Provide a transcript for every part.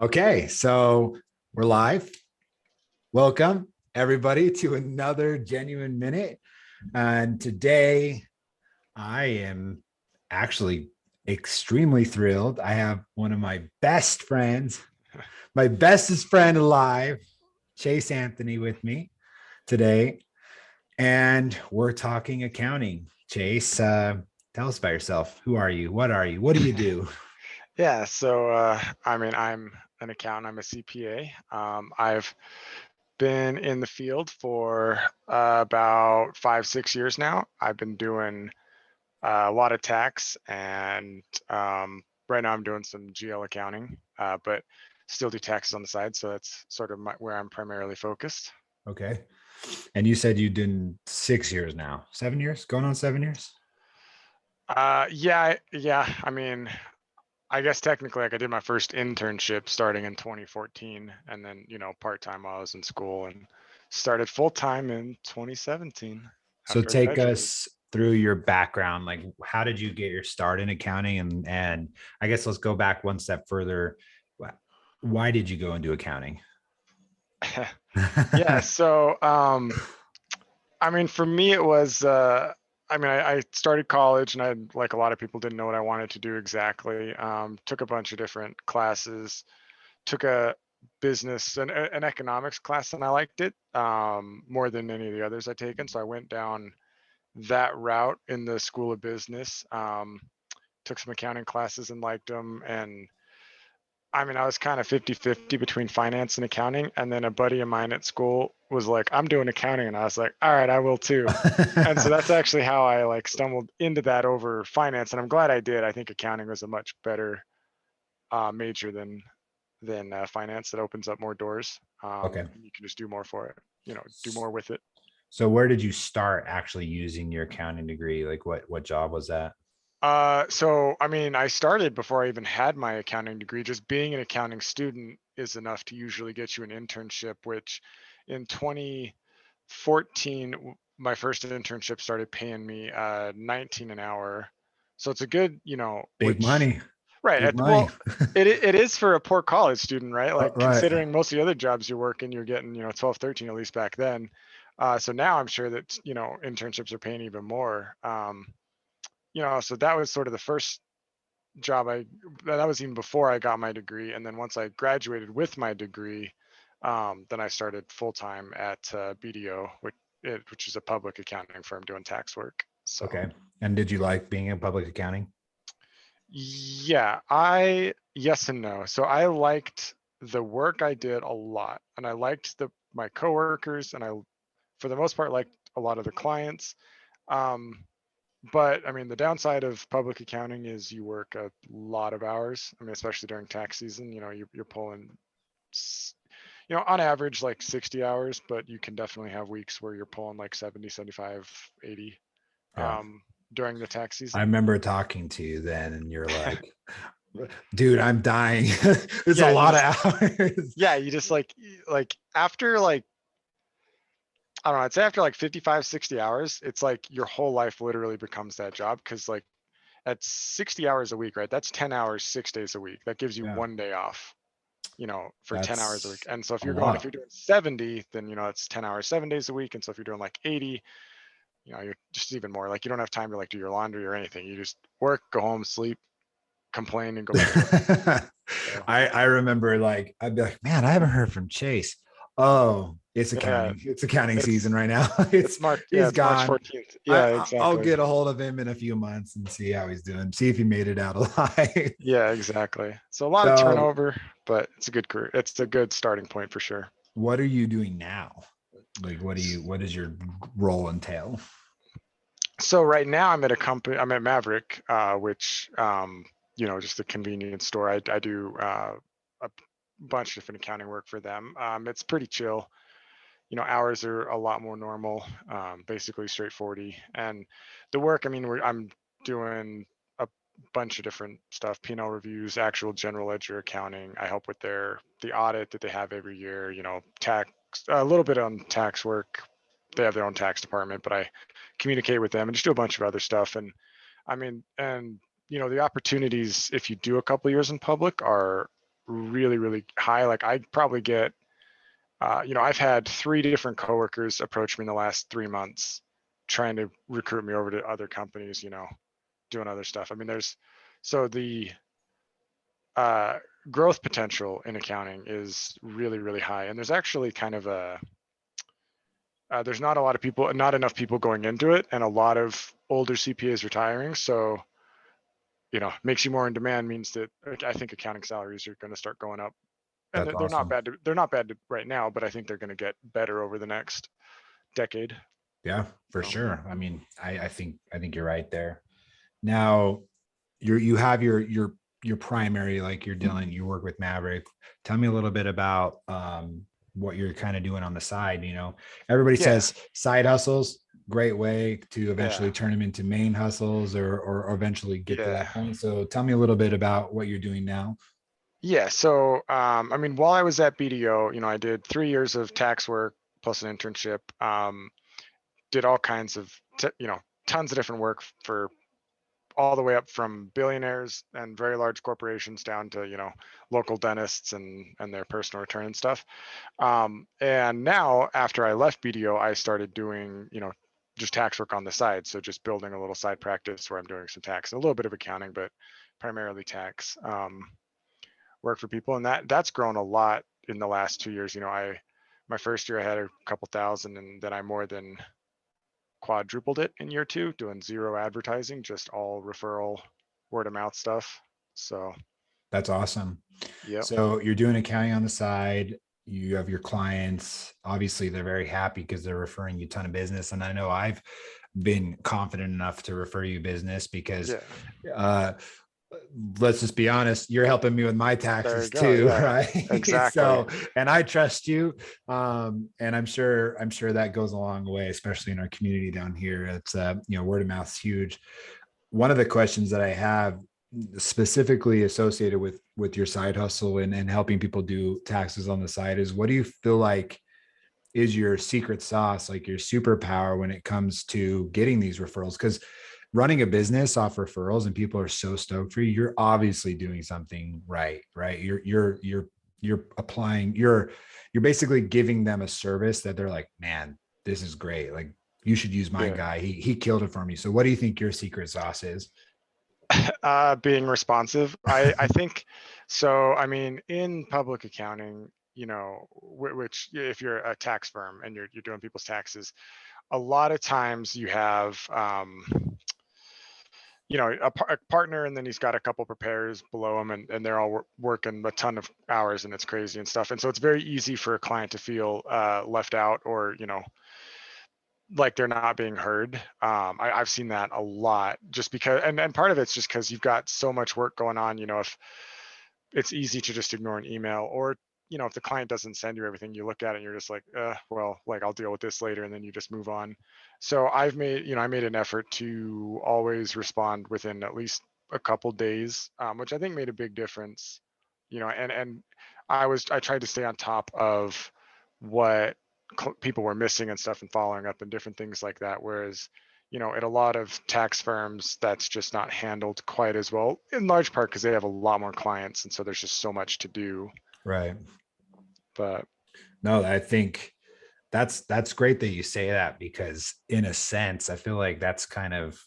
Okay, so we're live. Welcome, everybody, to another Genuine Minute. And today I am actually extremely thrilled. I have one of my best friends, my bestest friend alive, Chase Anthony, with me today. And we're talking accounting. Chase, tell us about yourself. Who are you? What are you? What do you do? Yeah, I'm an accountant. I'm a CPA. I've been in the field for about 5, 6 years now. I've been doing a lot of tax, and right now I'm doing some GL accounting, but still do taxes on the side. So that's sort of where I'm primarily focused. Okay. And you said you did 6 years now, 7 years, going on 7 years. Yeah. I mean, I guess technically, like I did my first internship starting in 2014, and then part time while I was in school, and started full time in 2017 So after I take graduated. us through your background. Like, how did you get your start in accounting? And I guess let's go back one step further. Why did you go into accounting? Yeah, so I mean, for me, it was. I started college, and like a lot of people, didn't know what I wanted to do exactly. Took a bunch of different classes. Took a business and an economics class, and I liked it more than any of the others I'd taken. So I went down that route in the School of Business. Took some accounting classes and liked them. And I mean, I was kind of 50-50 between finance and accounting. And then a buddy of mine at school was like, I'm doing accounting. And I was like, all right, I will too. And so that's actually how I like stumbled into that over finance. And I'm glad I did. I think accounting was a much better major than finance. That opens up more doors. Okay. You can just do more for it, do more with it. So where did you start actually using your accounting degree? Like what job was that? So I mean, I started before I even had my accounting degree. Just being an accounting student is enough to usually get you an internship, which in 2014, my first internship started paying me 19 an hour. So it's a good, Big which money. right Big money. well, it is for a poor college student, right? Like Right. considering most of the other jobs you're working, you're getting 12, 13 at least back then. So now I'm sure that internships are paying even more. So that was sort of the first job that was even before I got my degree. And then once I graduated with my degree, then I started full time at BDO, which is a public accounting firm doing tax work. So Okay. And did you like being in public accounting? yeah, yes and no. So I liked the work I did a lot, and I liked my coworkers, and I, for the most part, liked a lot of the clients. Um, But I mean, the downside of public accounting is you work a lot of hours. I mean, especially during tax season, you're pulling, on average like 60 hours, but you can definitely have weeks where you're pulling like 70, 75, 80 Yeah. during the tax I season. remember talking to you then, and you're like, dude, I'm dying. It's a Yeah, lot of hours. you just like after like, I don't know, I'd say after like 55, 60 hours, it's like your whole life literally becomes that job. Cause like at 60 hours a week, right? That's 10 hours, 6 days a week. That gives you Yeah. one day off, for 10 hours a week. That's And so if a you're lot. doing 70, then, it's 10 hours, 7 days a week. And so if you're doing like 80, you're just even more like, you don't have time to like do your laundry or anything. You just work, go home, sleep, complain, and go back to work. So I remember like I'd be like, man, I haven't heard from Chase. Oh, it's yeah, accounting. It's accounting season it's, right now. it's March. Yeah, He's it's March gone. 14th. Yeah, I'll exactly. get a hold of him in a few months and see how he's doing. See if he made it out alive. Yeah, exactly. So a lot of So, turnover, but it's a good career. It's a good starting point for sure. what are you doing now? Like, what does your role entail? So right now I'm at a company. I'm at Maverick, which just a convenience store. I do a bunch of different accounting work for them. It's pretty chill. Hours are a lot more normal. Basically straight 40. And the work, I mean, I'm doing a bunch of different stuff: P&L reviews, actual general ledger accounting. I help with the audit that they have every year. Tax, a little bit on tax work. They have their own tax department, but I communicate with them and just do a bunch of other stuff. And I mean, and the opportunities if you do a couple of years in public are really, really high. Like I probably get, I've had 3 different coworkers approach me in the last 3 months trying to recruit me over to other companies, doing other stuff. I mean, so the uh, growth potential in accounting is really, really high. And there's actually kind of there's not enough people going into it, and a lot of older CPAs retiring. So, makes you more in demand, means that I think accounting salaries are going to start going up. And That's they're not awesome. bad. They're not bad right now, but I think they're going to get better over the next decade. Yeah, for So, sure. I mean, I think you're right there. Now, you have your primary, like you're dealing, you work with Maverick. Tell me a little bit about what you're kind of doing on the side. Everybody yeah, says side hustles, great way to yeah, eventually turn them into main hustles or eventually get to yeah, that point. So tell me a little bit about what you're doing now. yeah. So, I mean, while I was at BDO, I did 3 years of tax work plus an internship. Did all kinds of, tons of different work for all the way up from billionaires and very large corporations down to local dentists and their personal return and stuff. And now after I left BDO, I started doing just tax work on the side. So just building a little side practice where I'm doing some tax, a little bit of accounting, but primarily tax work for people. And that's grown a lot in the last 2 years. I my first year I had a couple thousand, and then I more than quadrupled it in year 2, doing zero advertising, just all referral, word of mouth stuff. So, That's awesome. yep. So you're doing accounting on the side. You have your clients. Obviously, they're very happy because they're referring you a ton of business. And I know I've been confident enough to refer you business because Yeah. uh, let's just be honest, you're helping me with my There you taxes go. too, Yeah. right? Exactly. So, and I trust you. And I'm sure that goes a long way, especially in our community down here. It's word of mouth is huge. One of the questions that I have specifically associated with your side hustle and helping people do taxes on the side is, what do you feel like is your secret sauce, like your superpower when it comes to getting these referrals? Because running a business off referrals and people are so stoked for you, you're obviously doing something right? You're applying, you're basically giving them a service that they're like, man, this is great. Like, you should use my Yeah. guy. He killed it for me. So what do you think your secret sauce is? Being responsive. I think so. I mean, in public accounting, which if you're a tax firm and you're doing people's taxes, a lot of times you have a partner, and then he's got a couple preparers below him, and they're all working a ton of hours, and it's crazy and stuff. And so it's very easy for a client to feel left out, or like they're not being heard. I've seen that a lot, just because, and part of it's just because you've got so much work going on. If it's easy to just ignore an email, or if the client doesn't send you everything, you look at it and you're just like, well, like I'll deal with this later, and then you just move on. So I made an effort to always respond within at least a couple days, which I think made a big difference. And I tried to stay on top of what people were missing and stuff, and following up and different things like that. Whereas, at a lot of tax firms, that's just not handled quite as well, in large part because they have a lot more clients, and so there's just so much to do. Right. But No, I think that's great that you say that, because in a sense, I feel like that's kind of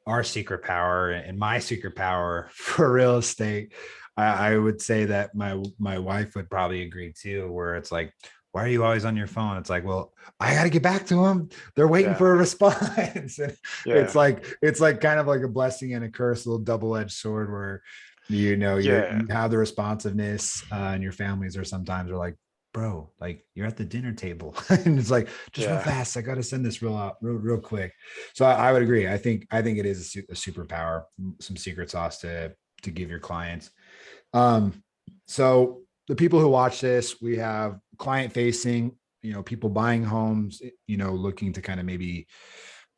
our secret power and my secret power for real estate. I would say that my wife would probably agree too, where it's like, why are you always on your phone? It's like, well, I got to get back to them. They're waiting yeah, for a response. And yeah, it's like kind of like a blessing and a curse, a little double-edged sword, where yeah, you have the responsiveness, and your families are sometimes are like, bro, like you're at the dinner table. And it's like, just real yeah, fast, I got to send this real quick. So I would agree. I think it is a superpower, some secret sauce to give your clients. So the people who watch this, we have client facing, people buying homes, looking to kind of maybe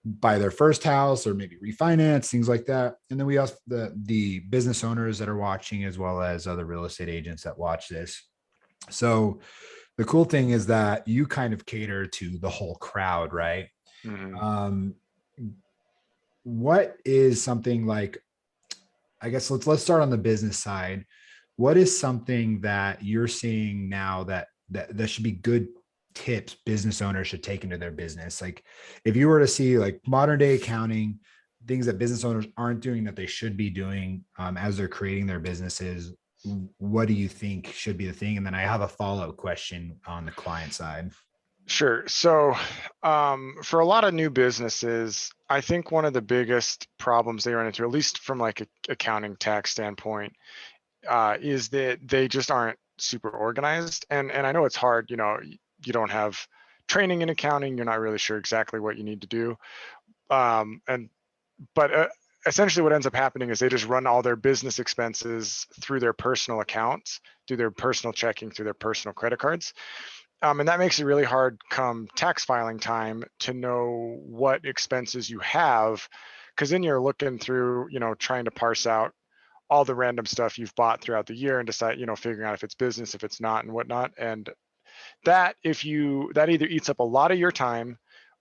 buy their first house or maybe refinance, things like that. And then we also the business owners that are watching, as well as other real estate agents that watch this. So the cool thing is that you kind of cater to the whole crowd, right? hmm Um, what is something like, I guess let's start on the business side. what is something that you're seeing now that should be good tips business owners should take into their business? Like if you were to see like modern day accounting, things that business owners aren't doing that they should be doing as they're creating their businesses, what do you think should be the thing? And then I have a follow-up question on the client side. Sure. So, for a lot of new businesses, I think one of the biggest problems they run into, at least from like a accounting tax standpoint, is that they just aren't super organized. And I know it's hard. You don't have training in accounting. You're not really sure exactly what you need to do. And but essentially, what ends up happening is they just run all their business expenses through their personal accounts, through their personal checking, through their personal credit cards. And that makes it really hard come tax filing time to know what expenses you have, because then you're looking through, trying to parse out all the random stuff you've bought throughout the year and decide, figuring out if it's business, if it's not, and whatnot. And that either eats up a lot of your time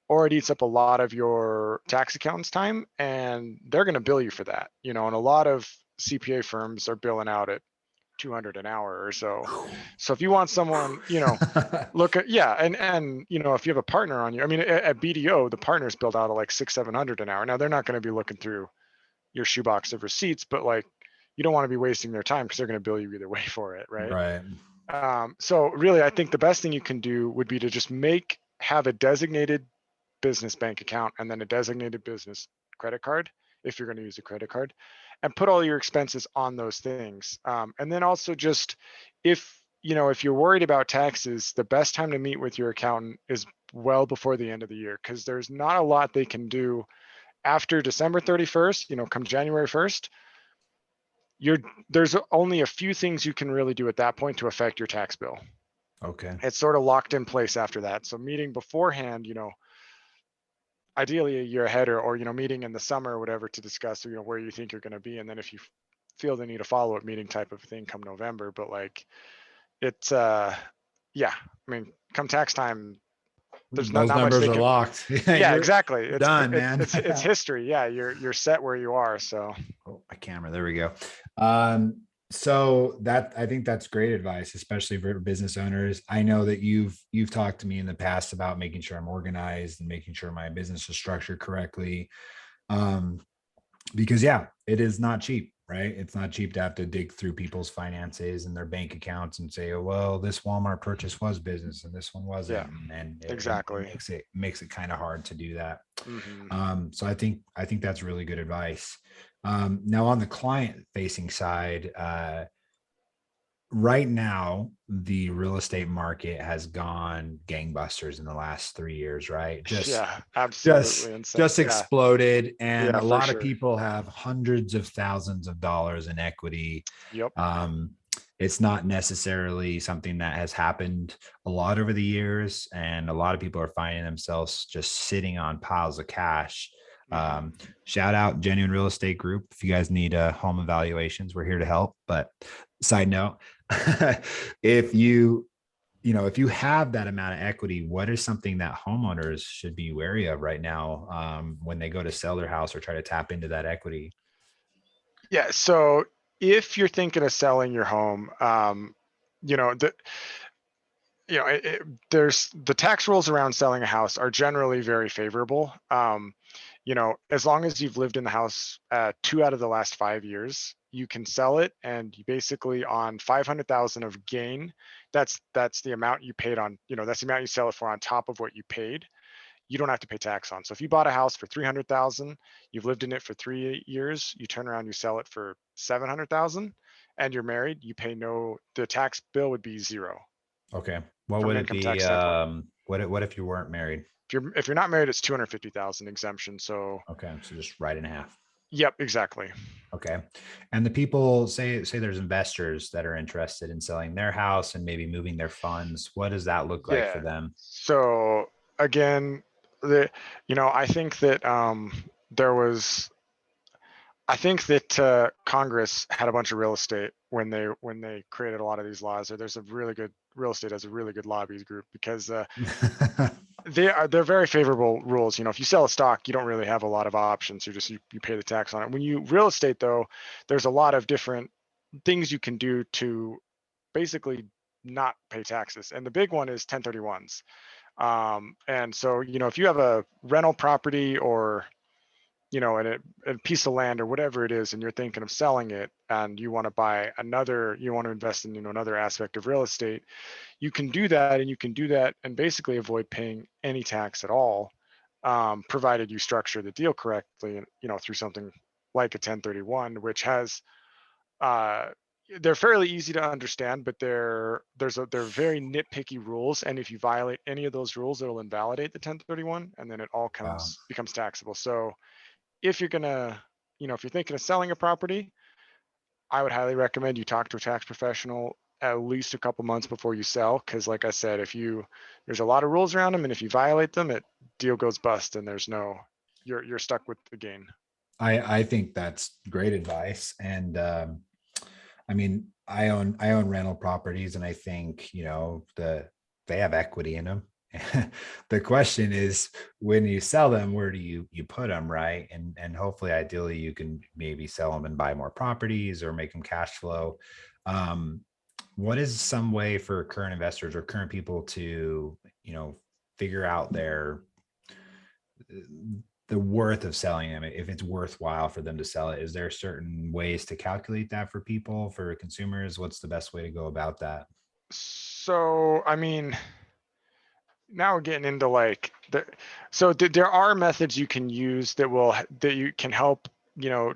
or it eats up a lot of your tax accountant's time, and they're going to bill you for that. And a lot of CPA firms are billing out at 200 an hour or so. So if you want someone, look at, yeah. And, if you have a partner on you, I mean, at BDO, the partners build out at like 600-700 an hour. Now they're not going to be looking through your shoebox of receipts, but like, you don't want to be wasting their time because they're going to bill you either way for it. Right. Right. So really, I think the best thing you can do would be to just have a designated business bank account and then a designated business credit card if you're going to use a credit card, and put all your expenses on those things. And then also just if you're worried about taxes, the best time to meet with your accountant is well before the end of the year, because there's not a lot they can do after December 31st. Come January 1st, there's only a few things you can really do at that point to affect your tax bill. Okay. It's sort of locked in place after that. So meeting beforehand, ideally a year ahead, or meeting in the summer or whatever to discuss where you think you're going to be, and then if you feel the need a follow-up meeting type of thing come November. But like it's yeah, I mean, come tax time, there's not, Those not much numbers they are can. locked. Yeah, You're exactly. It's done, it's man. it's it's history. Yeah, you're set where you are. So Oh, my camera. There we go. So I think that's great advice, especially for business owners. I know that you've talked to me in the past about making sure I'm organized and making sure my business is structured correctly. Um, because yeah, it is not cheap, right? It's not cheap to have to dig through people's finances and their bank accounts and say, oh, well, this Walmart purchase was business and this one yeah, wasn't. And it exactly. makes it kind of hard to do that. Hmm. So I think that's really good advice. Now on the client facing side, right now the real estate market has gone gangbusters in the last 3 years, right? just Yeah, just absolutely insane. just Yeah, exploded, and yeah, a for lot of sure. people have hundreds of thousands of dollars in equity. Yep. um, it's not necessarily something that has happened a lot over the years, and a lot of people are finding themselves just sitting on piles of cash. Hmm. um, Shout out Genuine Real Estate Group. If you guys need home evaluations, we're here to help. But side note, if you have that amount of equity, what is something that homeowners should be wary of right now when they go to sell their house or try to tap into that equity? Yeah. So if you're thinking of selling your home, you know, the, there's the tax rules around selling a house are generally very favorable. As long as you've lived in the house 2 out of the last 5 years, you can sell it, and you basically on 500,000 of gain, that's the amount you paid on, that's the amount you sell it for on top of what you paid. You don't have to pay tax on. So if you bought a house for 300,000, you've lived in it for 3 years, you turn around, you sell it for 700,000, and you're married, you pay no. The tax bill would be zero Okay. What from would an it income be? tax standpoint. What if you weren't married? If you're not married, it's 250,000 exemption. So Okay. So just right in half. yep, exactly. Okay. And the people say there's investors that are interested in selling their house and maybe moving their funds. What does that look like for Yeah. them? So again, I think that there was I think that Congress had a bunch of real estate when they created a lot of these laws. There's a really good real estate has a really good lobbies group, because they're very favorable rules. If you sell a stock, you don't really have a lot of options. You pay the tax on it. When you real estate though, there's a lot of different things you can do to basically not pay taxes. And the big one is 1031s. And so, if you have a rental property or, a piece of land or whatever it is, and you're thinking of selling it and you want to buy another, you want to invest in, another aspect of real estate, you can do that, and you can do that and basically avoid paying any tax at all, provided you structure the deal correctly, and, through something like a 1031, which has, uh, they're fairly easy to understand, but they're very nitpicky rules, and if you violate any of those rules, it'll invalidate the 1031, and then it all Wow. becomes taxable. So if you're gonna, if you're thinking of selling a property, I would highly recommend you talk to a tax professional at least a couple months before you sell, because like I said, there's a lot of rules around them, and if you violate them, deal goes bust, and you're stuck with the gain. I think that's great advice. And I mean, I own rental properties, and I think, they have equity in them. The question is, when you sell them, where do you put them, right? And hopefully, ideally, you can maybe sell them and buy more properties or make them cash flow. Um, what is some way for current investors or current people to, figure out the worth of selling them, if it's worthwhile for them to sell it? Is there certain ways to calculate that for people, for consumers? What's the best way to go about that? So, I mean, now we're getting into like there are methods you can use that you can help,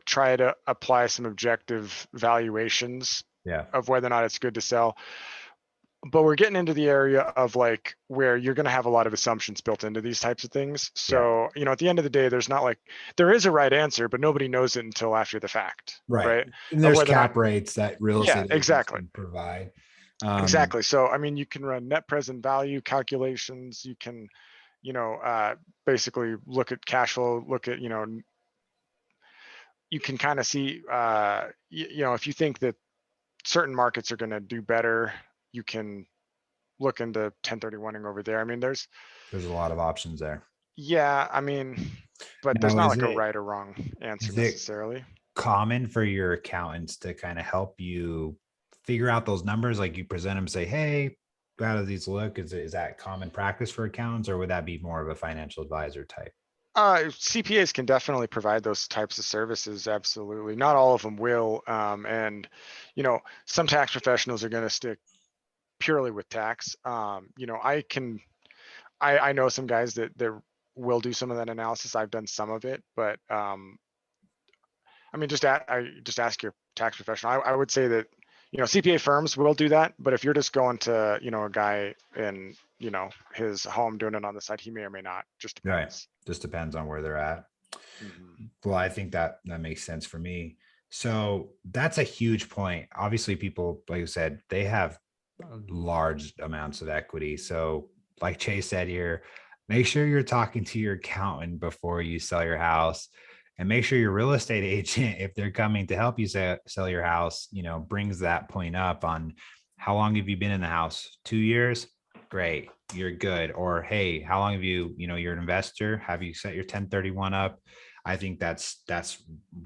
try to apply some objective valuations Yeah. of whether or not it's good to sell. But we're getting into the area of like where you're going to have a lot of assumptions built into these types of things. Yeah. So, at the end of the day, there is a right answer, but nobody knows it until after the fact, Right. right? And Of there's whether or not, cap rates that real yeah, estate agents exactly. can provide. Exactly. So, I mean, you can run net present value calculations. You can, you know, uh, basically look at cash flow, you can kind of see, if you think that certain markets are going to do better, you can look into 1031ing over there. I mean, There's a lot of options there. yeah, I mean, but there's Now, not is like a it right or wrong answer is it necessarily. common for your accountants to kind of help you figure out those numbers? Like, you present them, say, hey, how do these look? Is that common practice for accountants, or would that be more of a financial advisor type? CPAs can definitely provide those types of services. Absolutely. Not all of them will. And, some tax professionals are going to stick purely with tax. I know some guys that will do some of that analysis. I've done some of it, but I mean, just ask your tax professional. I would say that, CPA firms will do that, but if you're just going to, a guy in, his home doing it on the side, he may or may not. Just Right. depends. Just depends on where they're at. Mhm. Well, I think that makes sense for me. So that's a huge point. Obviously, people, like you said, they have large amounts of equity. So, like Chase said here, make sure you're talking to your accountant before you sell your house, and make sure your real estate agent, if they're coming to help you sell your house, brings that point up on how long have you been in the house? 2 years? Great, you're good. Or, hey, how long have you're an investor? Have you set your 1031 up? I think that's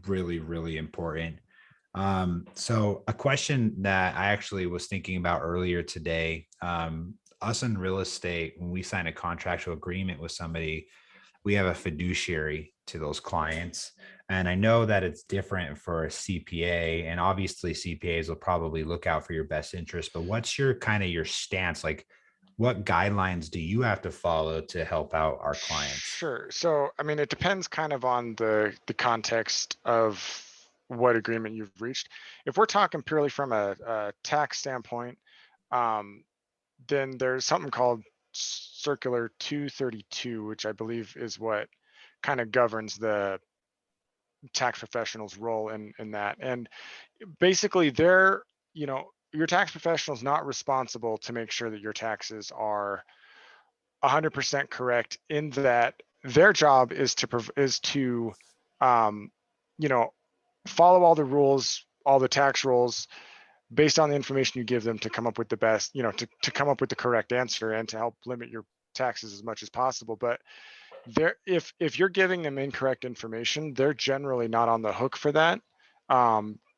really, really important. So a question that I actually was thinking about earlier today, us in real estate, when we sign a contractual agreement with somebody, we have a fiduciary to those clients. And I know that it's different for a CPA, and obviously CPAs will probably look out for your best interest, but what's your stance? Like, what guidelines do you have to follow to help out our clients? Sure. So, I mean, it depends kind of on the context of what agreement you've reached. If we're talking purely from a tax standpoint, um, then there's something called Circular 232, which I believe is what kind of governs the tax professional's role in that. And basically, your tax professional is not responsible to make sure that your taxes are 100% correct, in that their job is to um, you know follow all the rules, all the tax rules, based on the information you give them, to come up with the best, to come up with the correct answer, and to help limit your taxes as much as possible. But if you're giving them incorrect information, they're generally not on the hook for that.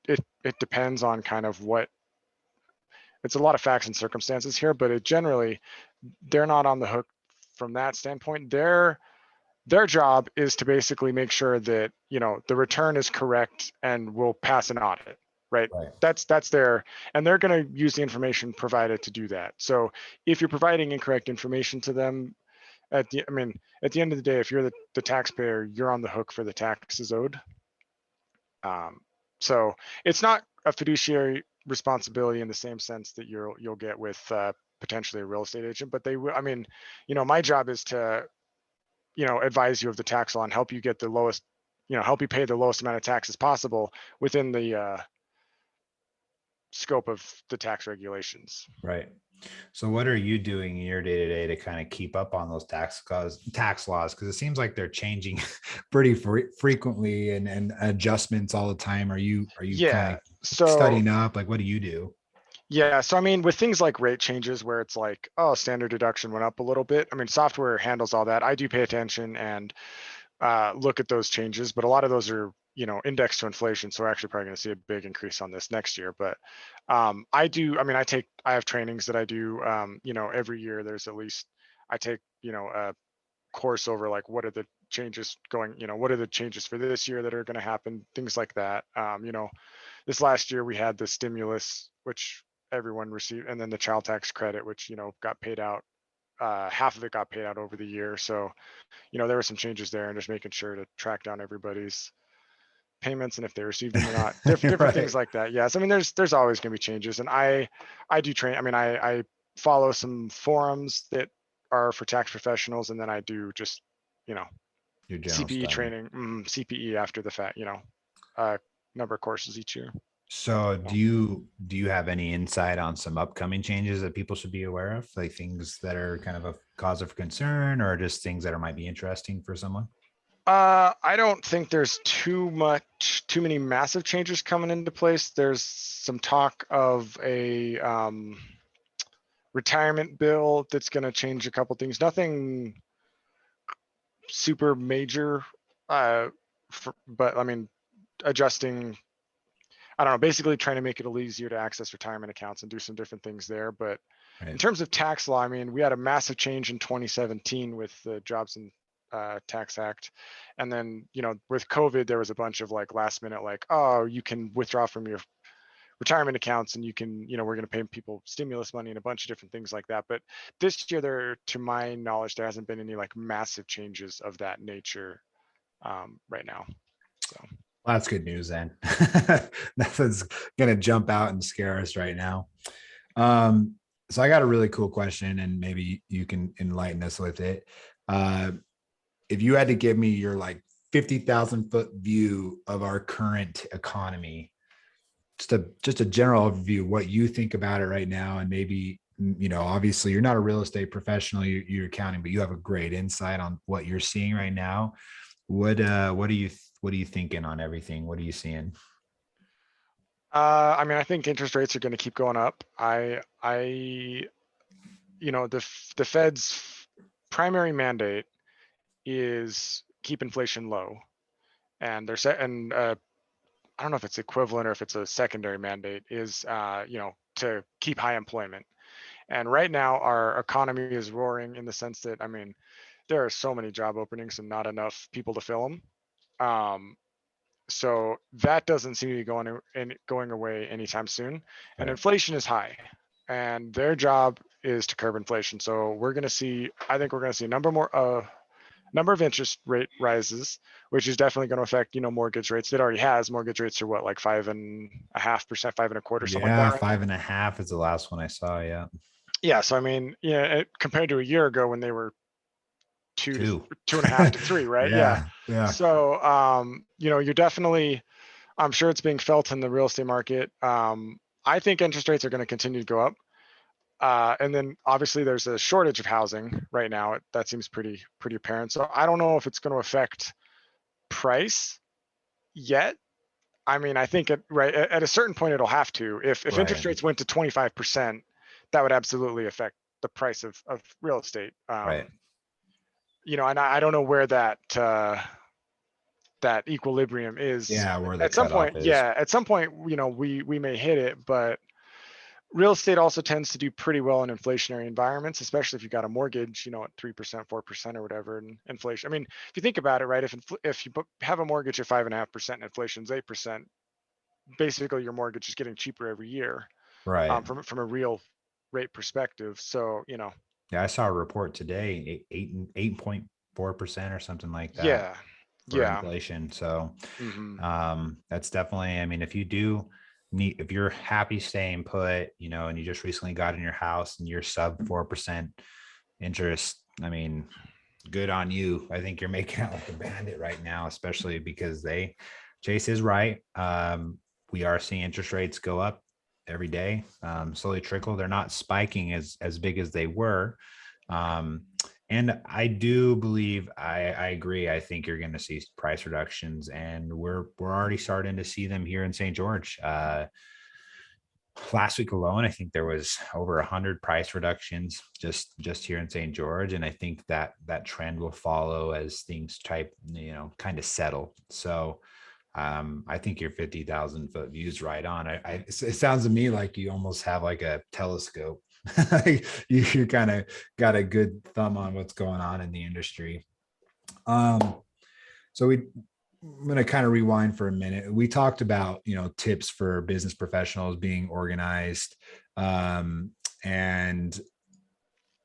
it depends on kind of what, it's a lot of facts and circumstances here, but it generally, they're not on the hook from that standpoint. Their job is to basically make sure that, you know, the return is correct and will pass an audit, right? Right. That's their, and they're going to use the information provided to do that. So if you're providing incorrect information to them, at the end of the day, if you're the taxpayer, you're on the hook for the taxes owed. So it's not a fiduciary responsibility in the same sense that you'll get with potentially a real estate agent, but they will. I mean, you know, my job is to, you know, advise you of the tax law and help you get the lowest, you know, help you pay the lowest amount of taxes possible within the scope of the tax regulations. Right. So what are you doing in your day to day to kind of keep up on those tax laws? Because it seems like they're changing pretty frequently and adjustments all the time. Are you kind Yeah. of So studying up? Like, what do you do? yeah. So I mean, with things like rate changes where it's like, oh, standard deduction went up a little bit. I mean, software handles all that. I do pay attention and look at those changes, but a lot of those are, you know, indexed to inflation. So we're actually probably going to see a big increase on this next year. But I have trainings that I do, you know, every year there's at least, I take, you know, a course over like, what are the changes going, you know, what are the changes for this year that are going to happen, things like that. You know, this last year we had the stimulus, which everyone received, and then the child tax credit, which, you know, got paid out. Half of it got paid out over the year. So, you know, there were some changes there and just making sure to track down everybody's payments and if they received them or not. Different Right. things like that. Yes. I mean, there's always going to be changes. And I do train. I mean, I follow some forums that are for tax professionals, and then I do just, you know, Your general CPE study. training, CPE after the fact, you know, uh, number of courses each year. So So. do you have any insight on some upcoming changes that people should be aware of? Like things that are kind of a cause of concern or just things that might be interesting for someone? I don't think there's too many massive changes coming into place. There's some talk of a retirement bill that's going to change a couple things. Nothing super major, but I mean, adjusting. I don't know. Basically, trying to make it a little easier to access retirement accounts and do some different things there. But in Right. terms of tax law, I mean, we had a massive change in 2017 with the Jobs and Tax Act, and then, you know, with COVID, there was a bunch of like last minute, like, oh, you can withdraw from your retirement accounts and you can, you know, we're going to pay people stimulus money and a bunch of different things like that. But this year, there, to my knowledge, there hasn't been any like massive changes of that nature right now. So. Well, that's good news then. Nothing's going to jump out and scare us right now. So I got a really cool question and maybe you can enlighten us with it. If you had to give me your like 50,000 foot view of our current economy, just a general overview, what you think about it right now, and maybe, you know, obviously you're not a real estate professional, you're accounting, but you have a great insight on what you're seeing right now. What are you thinking on everything? What are you seeing? I mean, I think interest rates are going to keep going up. You know, the Fed's primary mandate is keep inflation low, and they're set, and I don't know if it's equivalent or if it's a secondary mandate is, you know, to keep high employment. And right now, our economy is roaring in the sense that, I mean, there are so many job openings and not enough people to fill them. So that doesn't seem to be going away anytime soon. And Right. inflation is high, and their job is to curb inflation. So I think we're going to see number of interest rate rises, which is definitely going to affect, you know, mortgage rates. It already has. Mortgage rates are what, like 5.5%, 5.25%, something like Yeah, that right now. 5.5 is the last one I saw. Yeah. Yeah. So I mean, yeah, compared to a year ago when they were two to Two. 2.5 to 3, right? Yeah. Yeah. Yeah. So you know, you're definitely, I'm sure it's being felt in the real estate market. I think interest rates are going to continue to go up. And then obviously there's a shortage of housing right now. That seems pretty apparent. So I don't know if it's going to affect price yet. I mean, I think at a certain point it'll have to. If interest Right. rates went to 25%, that would absolutely affect the price of real estate. Right. You know, and I don't know where that that equilibrium is. Yeah, where the At some cutoff point, is. yeah, at some point, we may hit it, but real estate also tends to do pretty well in inflationary environments, especially if you got a mortgage, at 3%, 4% or whatever, and inflation. I mean, if you think about it, right? If you have a mortgage at 5.5% and inflation's 8%, basically your mortgage is getting cheaper every year, Right. from a real rate perspective. So, Yeah, I saw a report today, 8.4% or something like that yeah, for yeah. inflation. So Hmm. that's definitely, I mean, if you're happy staying put, and you just recently got in your house and you're sub 4% interest, I mean, good on you. I think you're making out like a bandit right now, especially because Chase is right. We are seeing interest rates go up every day, slowly trickle. They're not spiking as big as they were. And I do believe I agree. I think you're going to see price reductions, and we're already starting to see them here in St. George. Last week alone, I think there was over 100 price reductions just here in St. George, and I think that trend will follow as things kind of settle. So I think your 50,000 foot view is right on. It sounds to me like you almost have like a telescope. You kind of got a good thumb on what's going on in the industry. So I'm going to kind of rewind for a minute. We talked about, tips for business professionals being organized. And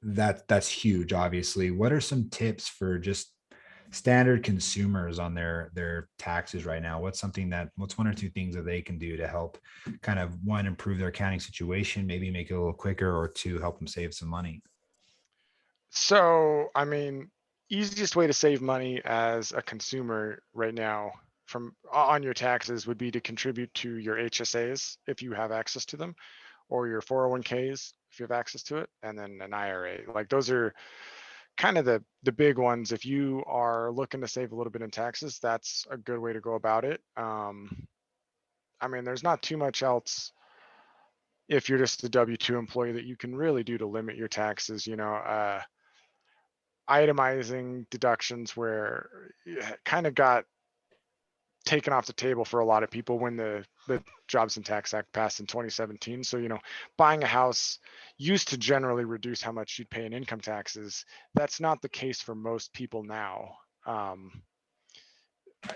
that's huge, obviously. What are some tips for just standard consumers on their taxes right now? What's one or two things that they can do to help kind of, one, improve their accounting situation, maybe make it a little quicker, or two, help them save some money? So, I mean, easiest way to save money as a consumer right now from on your taxes would be to contribute to your HSAs if you have access to them, or your 401ks if you have access to it, and then an IRA. Like those are kind of the big ones. If you are looking to save a little bit in taxes, that's a good way to go about it. I mean, there's not too much else if you're just a W-2 employee that you can really do to limit your taxes. Itemizing deductions where it kind of got taken off the table for a lot of people when the Jobs and Tax Act passed in 2017. So, buying a house used to generally reduce how much you'd pay in income taxes. That's not the case for most people now.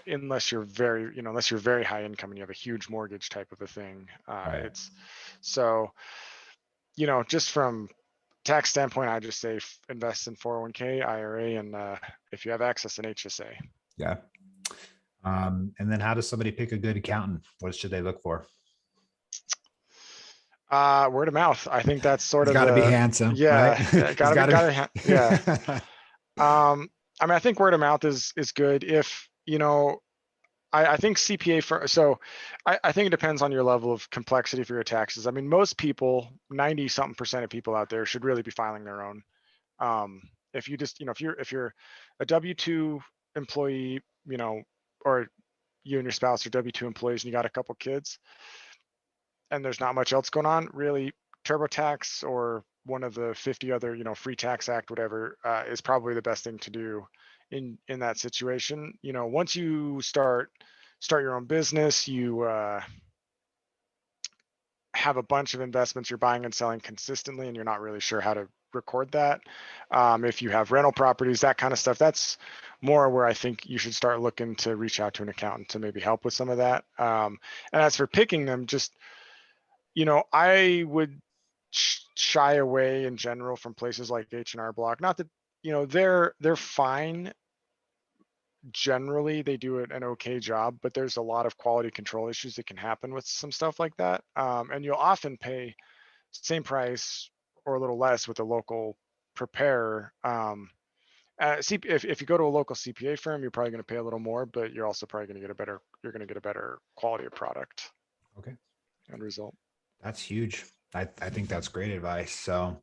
Unless you're very high income and you have a huge mortgage type of a thing. Right. It's so, just from tax standpoint, I just say invest in 401k, IRA, and if you have access, an HSA. Yeah. And then how does somebody pick a good accountant? What should they look for? Word of mouth. I think that's sort He's of got to be the handsome, right? yeah. He's got Yeah. to. I mean, I think word of mouth is good. If I think CPA for so I think it depends on your level of complexity for your taxes. I mean, most people, 90 something percent of people out there should really be filing their own. If you just, if you're a W-2 employee, or you and your spouse are W-2 employees and you got a couple kids and there's not much else going on, really TurboTax or one of the 50 other, free tax act, whatever, is probably the best thing to do in that situation. Once you start your own business, you have a bunch of investments you're buying and selling consistently, and you're not really sure how to record that. If you have rental properties, that kind of stuff, that's more where I think you should start looking to reach out to an accountant to maybe help with some of that. And as for picking them, just, I would shy away in general from places like H&R Block. Not that, they're fine. Generally, they do an okay job, but there's a lot of quality control issues that can happen with some stuff like that. And you'll often pay same price or a little less with a local preparer. If you go to a local CPA firm, you're probably going to pay a little more, but you're also probably going to you're going to get a better quality of product Okay. and result. That's huge. I think that's great advice. So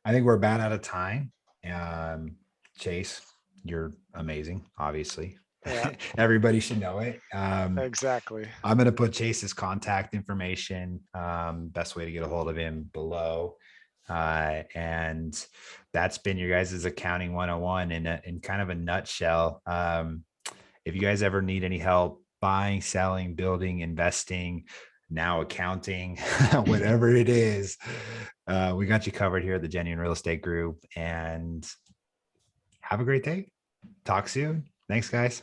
I think we're about out of time. Chase, you're amazing, obviously. Yeah, Everybody should know it. exactly. I'm going to put Chase's contact information, best way to get a hold of him, below. And that's been your guys' accounting 101 in kind of a nutshell. If you guys ever need any help buying, selling, building, investing, now accounting, whatever it is, we got you covered here at the Genuine Real Estate Group. And have a great day. Talk soon. Thanks, guys.